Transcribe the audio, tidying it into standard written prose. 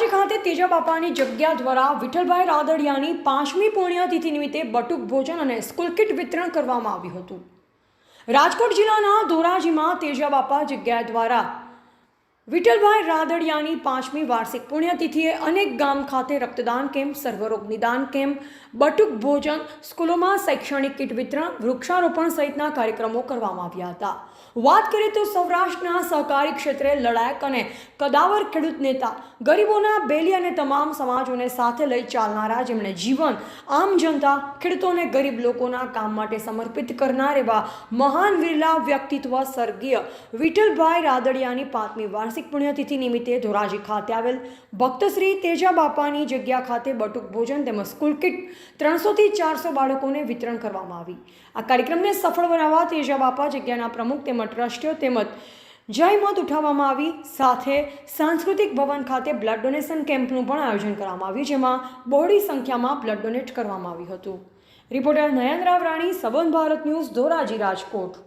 ધોરાજી ખાતે તેજા બાપાની જગ્યા દ્વારા વિઠ્ઠલભાઈ રાદડિયાની 5મી પુણ્યતિથિ નિમિત્તે બટુક ભોજન અને સ્કૂલ કિટ વિતરણ કરવામાં આવ્યું હતું। રાજકોટ જિલ્લાના ધોરાજીમાં તેજા બાપા જગ્યા દ્વારા વિઠ્ઠલભાઈ રાદડિયાની 5મી વાર્ષિક પુણ્યતિથિએ અનેક ગામ ખાતે રક્તદાન કેમ્પ, સર્વરોગ નિદાન કેમ્પ, બટુક ભોજન, સ્કૂલોમાં શૈક્ષણિક કિટ વિતરણ, વૃક્ષારોપણ સહિતના કાર્યક્રમો કરવામાં આવ્યા હતા। વાત કરીએ તો સૌરાષ્ટ્રના સહકારી ક્ષેત્રે લડાયક અને કદાવર ખેડૂત નેતા, ગરીબોના બેલી અને તમામ સમાજોને સાથે લઈ ચાલનારા, જેમણે જીવન આમ જનતા, ખેડૂતો અને ગરીબ લોકોના કામ માટે સમર્પિત કરનાર એવા મહાન વિરલા વ્યક્તિત્વ સ્વર્ગીય વિઠ્ઠલભાઈ રાદડિયાની 5મી વાર્ષિક પુણ્યતિથિ નિમિત્તે ધોરાજી ખાતે આવેલ ભક્ત શ્રી તેજા બાપાની જગ્યા ખાતે બટુક ભોજન તેમજ સ્કૂલ કિટ 300 થી 400 બાળકોને વિતરણ કરવામાં આવી। આ કાર્યક્રમને સફળ બનાવવા તેજા બાપા જગ્યાના પ્રમુખ તેમજ ટ્રસ્ટીઓ તેમજ જયમત ઉઠાવવામાં આવી। સાથે સાંસ્કૃતિક ભવન ખાતે બ્લડ ડોનેશન કેમ્પનું પણ આયોજન કરવામાં આવ્યું, જેમાં બહોળી સંખ્યામાં બ્લડ ડોનેટ કરવામાં આવ્યું હતું। રિપોર્ટર નયન રાવરાણી, સંબંધ ભારત ન્યૂઝ, ધોરાજી, રાજકોટ।